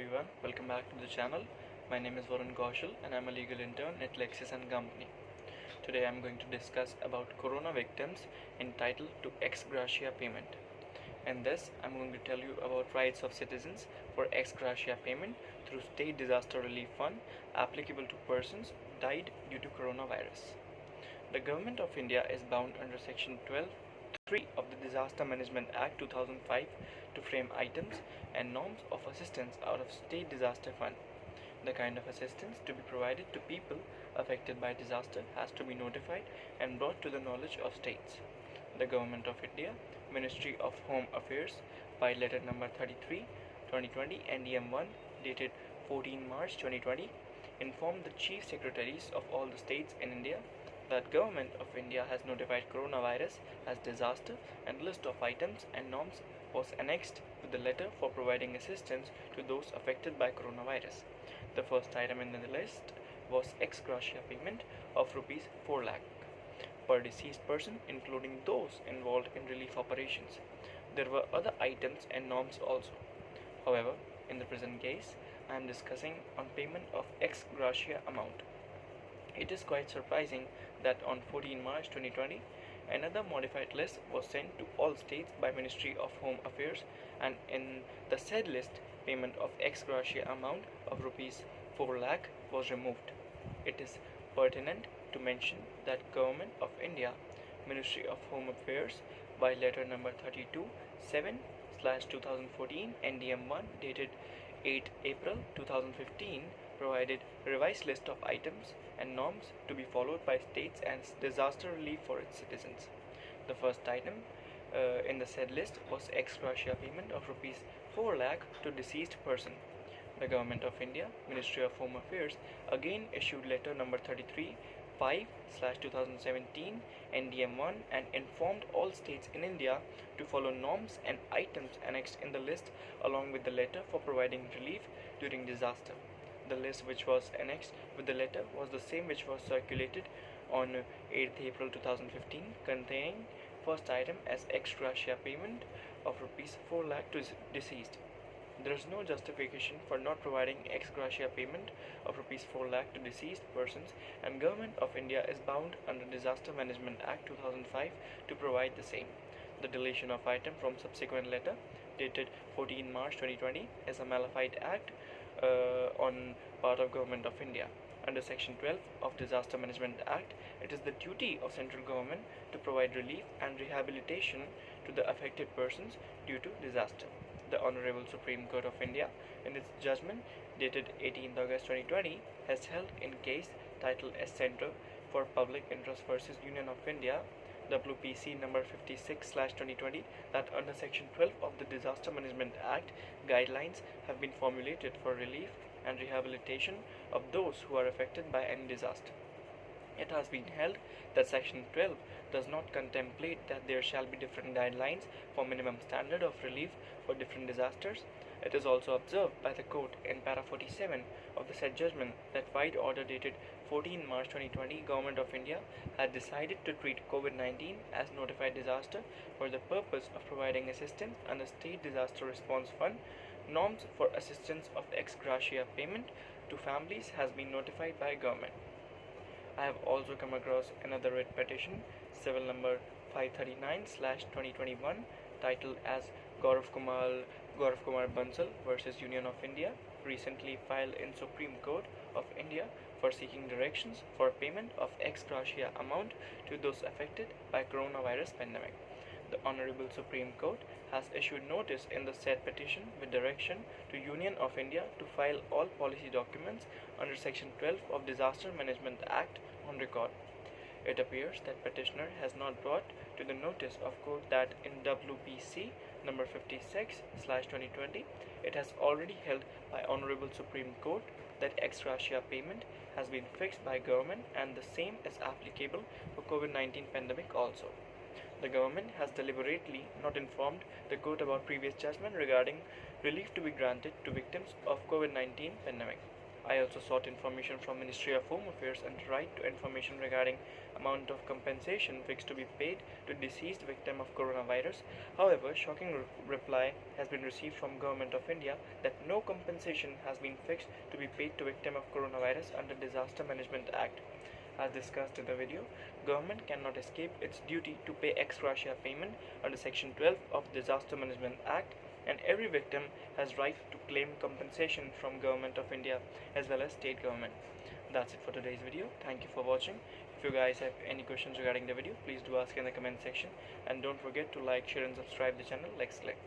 everyone, welcome back to the channel. My name is Varun Kaushal and I'm a legal intern at Lexis & Company. Today I'm going to discuss about corona victims entitled to ex gratia payment. In this, I'm going to tell you about rights of citizens for ex gratia payment through State Disaster Relief Fund applicable to persons died due to coronavirus. The Government of India is bound under Section 12(3) of the Disaster Management Act 2005 to frame items and norms of assistance out of State Disaster Fund. The kind of assistance to be provided to people affected by disaster has to be notified and brought to the knowledge of states. The Government of India, Ministry of Home Affairs, by letter number 33, 2020 NDM-1 dated 14 March 2020, informed the Chief Secretaries of all the states in India that Government of India has notified coronavirus as disaster and list of items and norms was annexed with the letter for providing assistance to those affected by coronavirus. The first item in the list was ex gratia payment of rupees 4 lakh per deceased person, including those involved in relief operations. There were other items and norms also. However, in the present case, I am discussing on payment of ex gratia amount. It is quite surprising that on 14 March 2020, another modified list was sent to all states by Ministry of Home Affairs, and in the said list, payment of ex gratia amount of rupees 4 lakh was removed. It is pertinent to mention that Government of India, Ministry of Home Affairs, by letter number 32/7/2014 NDM-1 dated 8 April 2015 provided revised list of items and norms to be followed by states and disaster relief for its citizens. The first item in the said list was ex gratia payment of rupees 4 lakh to deceased person. The Government of India, Ministry of Home Affairs, again issued letter number 33/5/2017 NDM-1 and informed all states in India to follow norms and items annexed in the list along with the letter for providing relief during disaster. The list which was annexed with the letter was the same which was circulated on 8th April 2015, containing first item as ex gratia payment of rupees 4 lakh to deceased. There is no justification for not providing ex gratia payment of rupees 4 lakh to deceased persons, and Government of India is bound under Disaster Management Act 2005 to provide the same. The deletion of item from subsequent letter dated 14 March 2020 is a malified act on part of Government of India. Under Section 12 of Disaster Management Act, it is the duty of central government to provide relief and rehabilitation to the affected persons due to disaster. The Honorable Supreme Court of India, in its judgment dated 18th August 2020, has held in case titled as Center for Public Interest versus Union of India, WPC number 56/2020, that under Section 12 of the Disaster Management Act, guidelines have been formulated for relief and rehabilitation of those who are affected by any disaster. It has been held that Section 12 does not contemplate that there shall be different guidelines for minimum standard of relief for different disasters. It is also observed by the court in para 47 of the said judgment that White Order dated 14 March 2020, Government of India had decided to treat COVID-19 as notified disaster for the purpose of providing assistance under State Disaster Response Fund. Norms for assistance of ex gratia payment to families has been notified by government. I have also come across another writ petition, civil number 539/2021, titled as Gaurav Kumar Bansal versus Union of India, recently filed in Supreme Court of India for seeking directions for payment of ex gratia amount to those affected by coronavirus pandemic. The Honorable Supreme Court has issued notice in the said petition with direction to Union of India to file all policy documents under Section 12 of Disaster Management Act on record. It appears that petitioner has not brought to the notice of court that in WPC number 56/2020, it has already held by Honorable Supreme Court that ex gratia payment has been fixed by government and the same is applicable for COVID-19 pandemic also. The government has deliberately not informed the court about previous judgment regarding relief to be granted to victims of COVID-19 pandemic. I also sought information from Ministry of Home Affairs and right to information regarding amount of compensation fixed to be paid to deceased victim of coronavirus. However, shocking reply has been received from Government of India that no compensation has been fixed to be paid to victim of coronavirus under Disaster Management Act. As discussed in the video, government cannot escape its duty to pay ex gratia payment under Section 12 of Disaster Management Act, and every victim has right to claim compensation from Government of India as well as state government. That's it for today's video. Thank you for watching. If you guys have any questions regarding the video, please do ask in the comment section, and don't forget to like, share and subscribe the channel. Let's click.